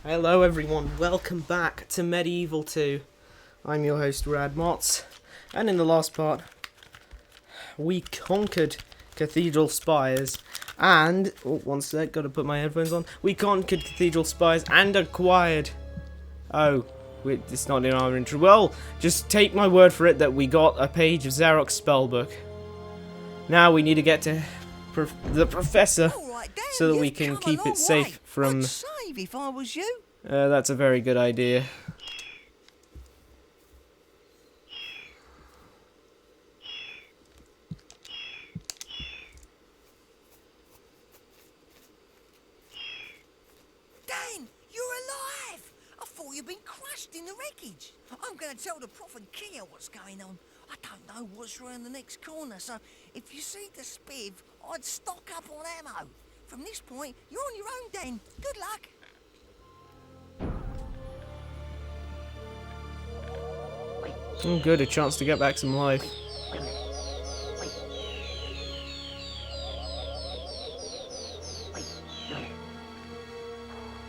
Hello everyone, welcome back to MediEvil 2. I'm your host Radmots, and in the last part, we conquered Cathedral Spires, and, one sec, gotta put my headphones on. We conquered Cathedral Spires and acquired, it's not in our intro. Well, just take my word for it that we got a page of Zarok's Spellbook. Now we need to get to the Professor, so that we can keep it safe from... I'd save if I was you. That's a very good idea. Dan, you're alive! I thought you'd been crushed in the wreckage. I'm going to tell the Prof and Kia what's going on. I don't know what's around the next corner, so if you see the spiv, I'd stock up on ammo. From this point, you're on your own, Dan. Good luck. Good, a chance to get back some life.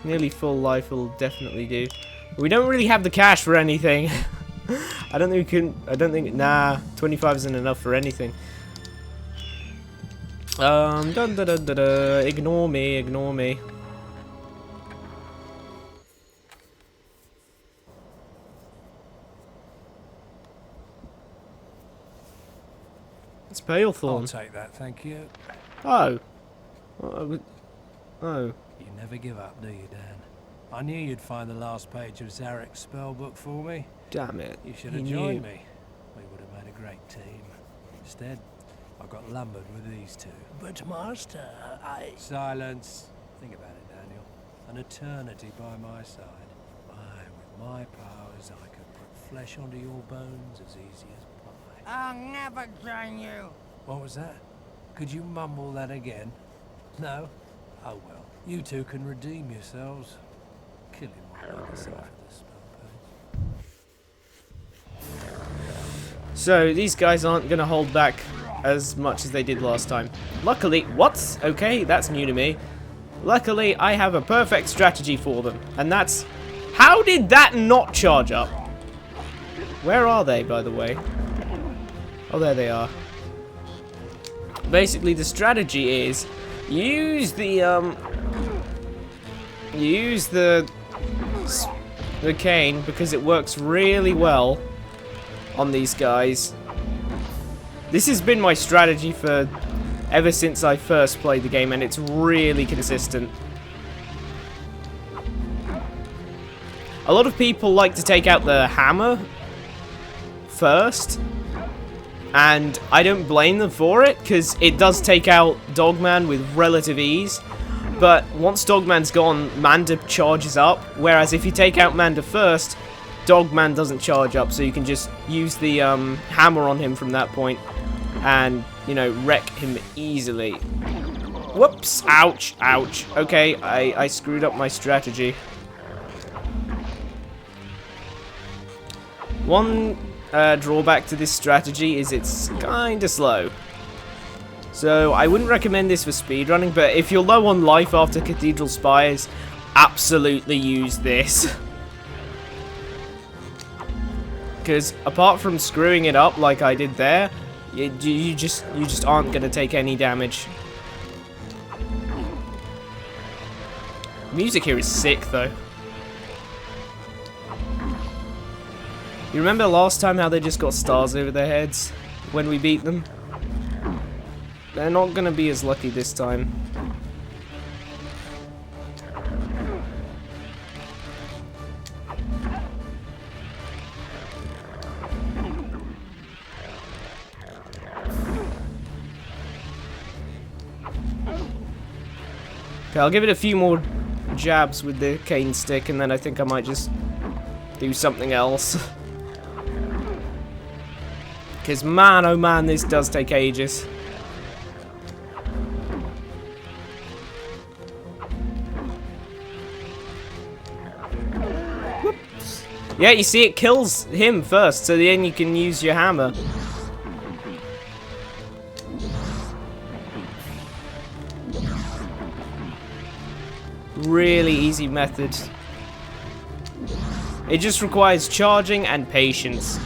Nearly full life will definitely do. We don't really have the cash for anything. I don't think we can. Nah, 25 isn't enough for anything. Ignore me. It's Palethorne. I'll take that, thank you. Oh. You never give up, do you, Dan? I knew you'd find the last page of Zarok's spellbook for me. Damn it. You should have joined me. We would have made a great team. Instead, I got lumbered with these two. But, Master, Silence. Think about it, Daniel. An eternity by my side. Why, with my powers, I could put flesh onto your bones as easy as pie. I'll never join you. What was that? Could you mumble that again? No? Oh well. You two can redeem yourselves. Killing one another for the spell. So, these guys aren't going to hold back as much as they did last time. Luckily, what? Okay, that's new to me. Luckily, I have a perfect strategy for them. And that's... How did that not charge up? Where are they, by the way? Oh, there they are. Basically, the strategy is... Use the cane, because it works really well on these guys. This has been my strategy for ever since I first played the game, and it's really consistent. A lot of people like to take out the hammer first, and I don't blame them for it, because it does take out Dogman with relative ease. But once Dogman's gone, Manda charges up, whereas if you take out Manda first, Dogman doesn't charge up, so you can just use the hammer on him from that point and, you know, wreck him easily. Whoops! Ouch! Ouch! Okay, I screwed up my strategy. One drawback to this strategy is it's kinda slow. So I wouldn't recommend this for speedrunning, but if you're low on life after Cathedral Spires, absolutely use this. Because apart from screwing it up like I did there, you just aren't gonna take any damage. Music here is sick though. You remember last time how they just got stars over their heads when we beat them? They're not gonna be as lucky this time. Okay, I'll give it a few more jabs with the cane stick, and then I think I might just do something else. Because man, oh man, this does take ages. Whoops. Yeah, you see, it kills him first, so then you can use your hammer. Really easy method It just requires charging and patience.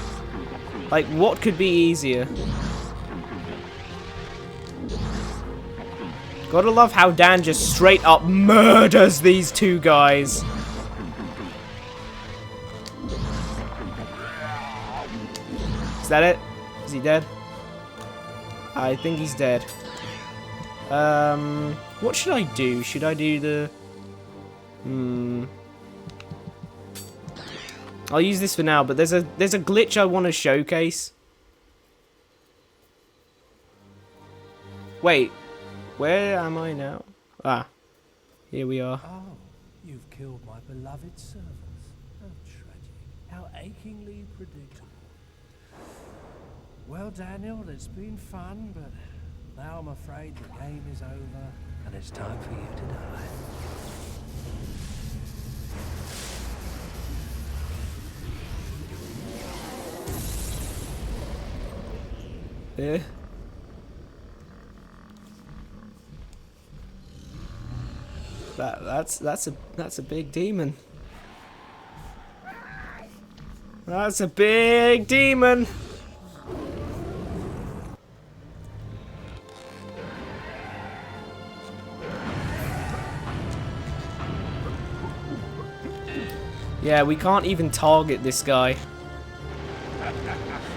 Like, what could be easier? Gotta love how Dan just straight up murders these two guys. Is that it? Is he dead? I think he's dead. What should I do? Should I do the... I'll use this for now, but there's a glitch I want to showcase. Wait, where am I now? Ah, here we are. Oh, you've killed my beloved servants. How tragic. How achingly predictable. Well, Daniel, it's been fun, but now I'm afraid the game is over, and it's time for you to die. Yeah. That's a big demon. That's a big demon. Yeah, we can't even target this guy.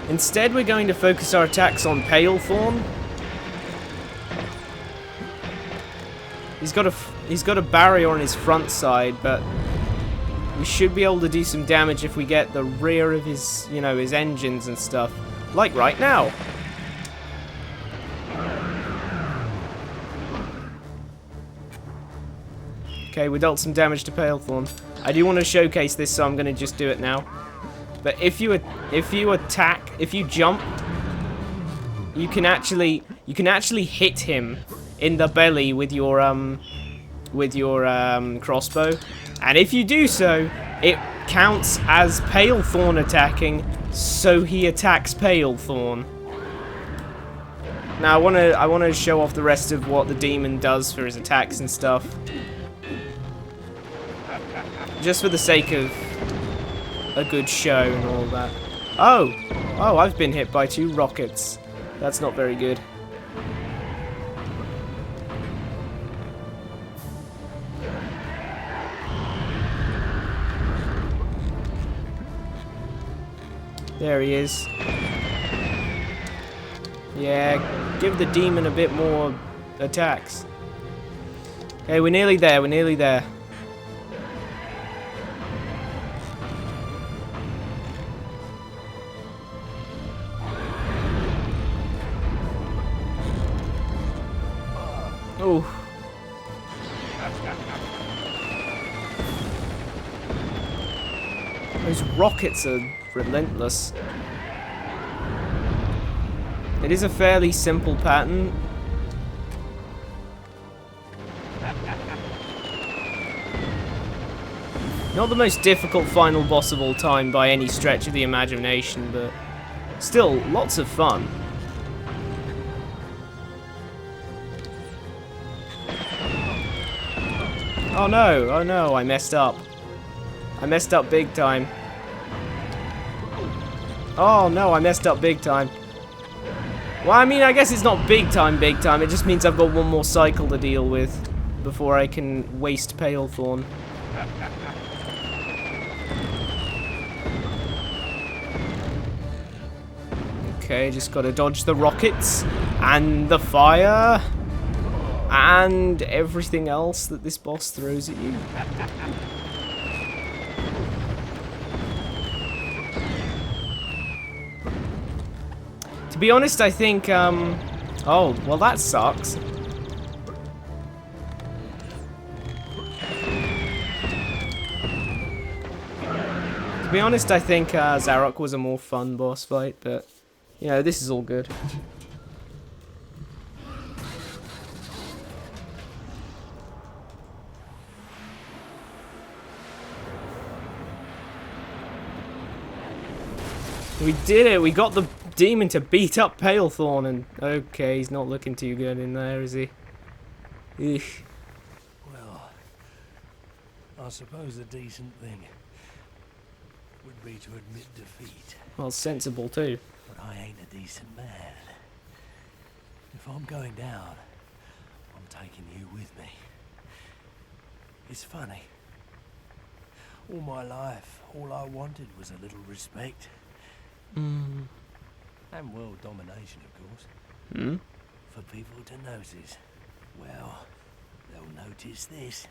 Instead, we're going to focus our attacks on Palethorne. He's got a barrier on his front side, but we should be able to do some damage if we get the rear of his, you know, his engines and stuff. Like right now. Okay, we dealt some damage to Palethorne. I do want to showcase this, so I'm going to just do it now. But if you attack, if you jump, you can actually hit him in the belly with your crossbow, and if you do so, it counts as Palethorne attacking, so he attacks Palethorne. Now I want to show off the rest of what the demon does for his attacks and stuff, just for the sake of a good show and all that. Oh, I've been hit by 2 rockets. That's not very good. There he is. Yeah, give the demon a bit more attacks. Okay, we're nearly there, we're nearly there. Oh. Those rockets are relentless. It is a fairly simple pattern. Not the most difficult final boss of all time by any stretch of the imagination, but still lots of fun. Oh no, I messed up. I messed up big time. Oh no, I messed up big time. Well, I mean, I guess it's not big time, it just means I've got one more cycle to deal with before I can waste Palethorne. Okay, just gotta dodge the rockets and the fire and everything else that this boss throws at you. To be honest, I think, oh, well that sucks. To be honest, I think Zarok was a more fun boss fight, but, you know, this is all good. We did it! We got the demon to beat up Palethorne, and okay, he's not looking too good in there, is he? Eesh. Well, I suppose a decent thing. would be to admit defeat. Well, sensible too. But I ain't a decent man. If I'm going down, I'm taking you with me. It's funny. All my life, all I wanted was a little respect. And world domination, of course. For people to notice. Well, they'll notice this.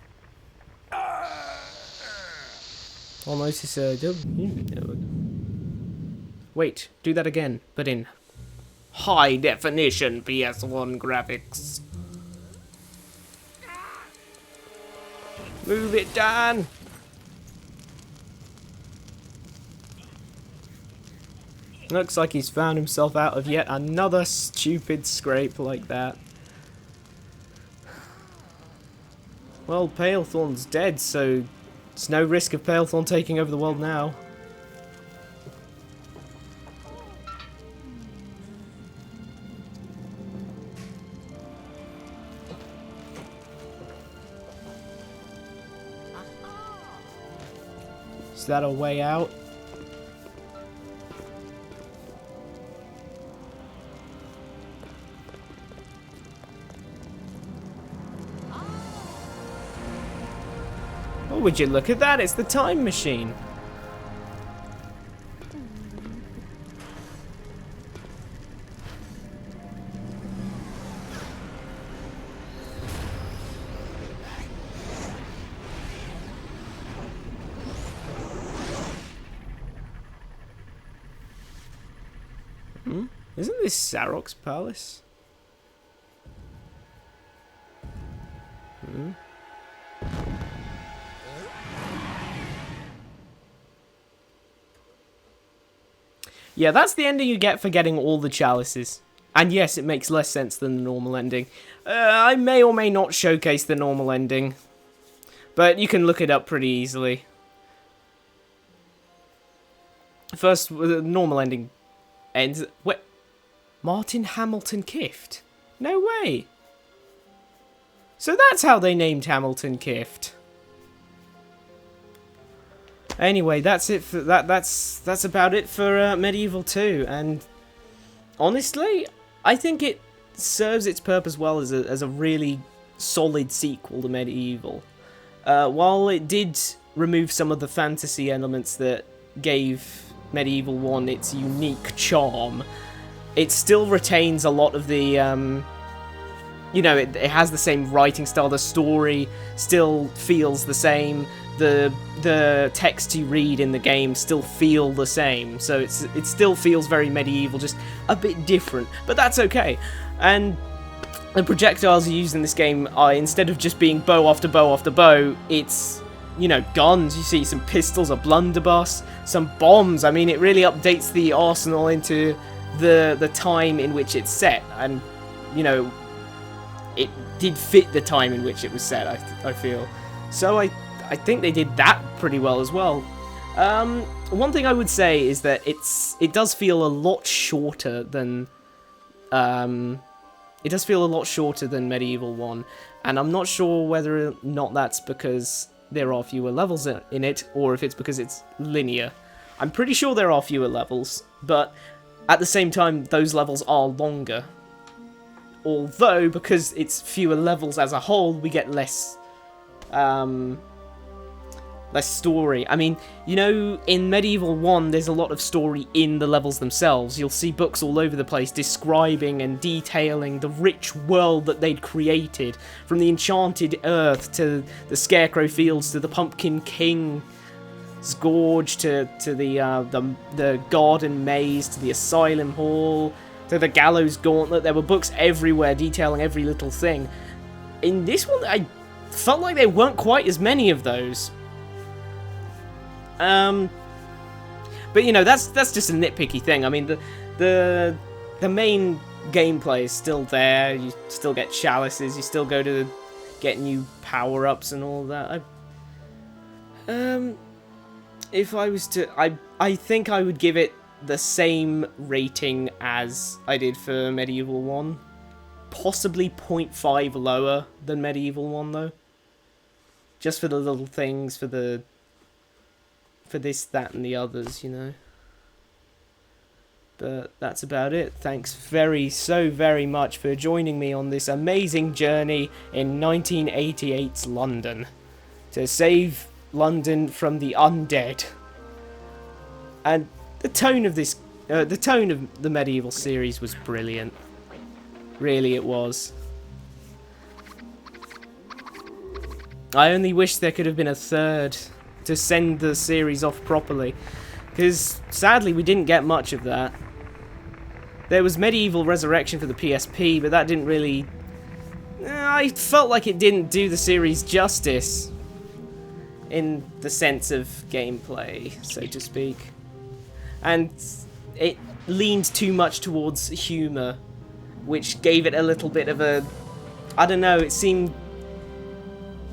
I'll notice wait, do that again, but in high definition PS1 graphics. Move it, Dan! Looks like he's found himself out of yet another stupid scrape like that. Well, Palethorne's dead, so there's no risk of Palethorne taking over the world now. Is that a way out? Oh, would you look at that? It's the time machine. Isn't this Zarok's palace? Yeah, that's the ending you get for getting all the chalices. And yes, it makes less sense than the normal ending. I may or may not showcase the normal ending. But you can look it up pretty easily. First, the normal ending ends... Wait, Martin Hamilton Kift? No way! So that's how they named Hamilton Kift. Anyway, that's it for that. That's about it for MediEvil 2, and honestly, I think it serves its purpose well as a really solid sequel to MediEvil. While it did remove some of the fantasy elements that gave MediEvil 1 its unique charm, it still retains a lot of the you know, it has the same writing style. The story still feels the same. The text you read in the game still feel the same, so it still feels very medieval, just a bit different, but that's okay. And the projectiles you use in this game are, instead of just being bow after bow after bow, it's, you know, guns. You see some pistols, a blunderbuss, some bombs. I mean, it really updates the arsenal into the time in which it's set, and, you know, it did fit the time in which it was set, I feel. So I think they did that pretty well as well. One thing I would say is that it does feel a lot shorter than MediEvil 1, and I'm not sure whether or not that's because there are fewer levels in it, or if it's because it's linear. I'm pretty sure there are fewer levels, but at the same time, those levels are longer. Although, because it's fewer levels as a whole, we get less story. I mean, you know, in MediEvil 1, there's a lot of story in the levels themselves. You'll see books all over the place describing and detailing the rich world that they'd created, from the enchanted earth to the Scarecrow Fields to the Pumpkin King's Gorge to the Garden Maze to the Asylum Hall to the Gallows Gauntlet. There were books everywhere detailing every little thing. In this one, I felt like there weren't quite as many of those. But you know, that's just a nitpicky thing. I mean, the main gameplay is still there. You still get chalices. You still go to get new power-ups and all that. If I was to, I think I would give it the same rating as I did for MediEvil 1. Possibly 0.5 lower than MediEvil 1 though. Just for the little things, for the for this, that, and the others, you know. But that's about it. Thanks so very much for joining me on this amazing journey in 1988's London to save London from the undead. And the tone of this, the tone of the MediEvil series was brilliant. Really, it was. I only wish there could have been a third to send the series off properly, because sadly we didn't get much of that. There was MediEvil Resurrection for the PSP, but that didn't really... I felt like it didn't do the series justice in the sense of gameplay, so to speak. And it leaned too much towards humour, which gave it a little bit of a... I don't know, it seemed...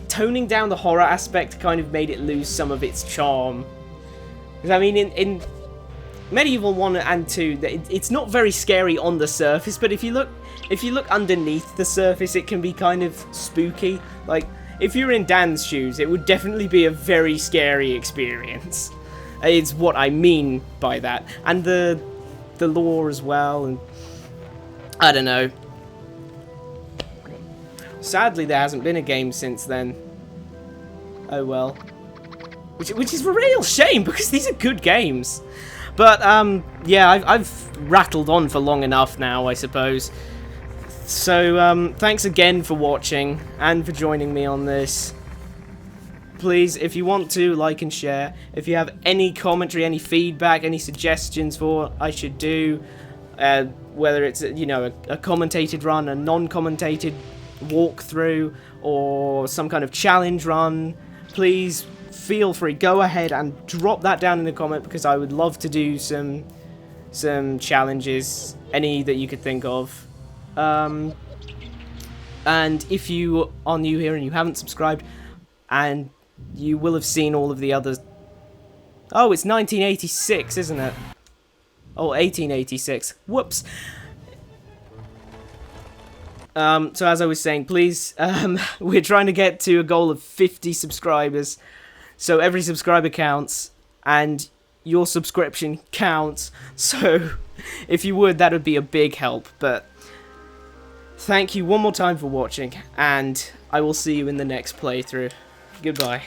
Toning down the horror aspect kind of made it lose some of its charm. Because, I mean, in MediEvil 1 and 2, it's not very scary on the surface, but if you look underneath the surface, it can be kind of spooky. Like, if you're in Dan's shoes, it would definitely be a very scary experience. It's what I mean by that. And the lore as well, and I don't know. Sadly, there hasn't been a game since then. Oh well. Which is a real shame, because these are good games. But, yeah, I've rattled on for long enough now, I suppose. So, thanks again for watching, and for joining me on this. Please, if you want to, like and share. If you have any commentary, any feedback, any suggestions for what I should do, whether it's, you know, a commentated run, a non-commentated walkthrough, or some kind of challenge run, please feel free, go ahead and drop that down in the comment, because I would love to do some challenges, any that you could think of. And if you are new here and you haven't subscribed, and you will have seen all of the others. Oh, it's 1986, isn't it? Oh, 1886. Whoops. So as I was saying, please, we're trying to get to a goal of 50 subscribers. So every subscriber counts, and your subscription counts. So if you would, that would be a big help. But thank you one more time for watching, and I will see you in the next playthrough. Goodbye.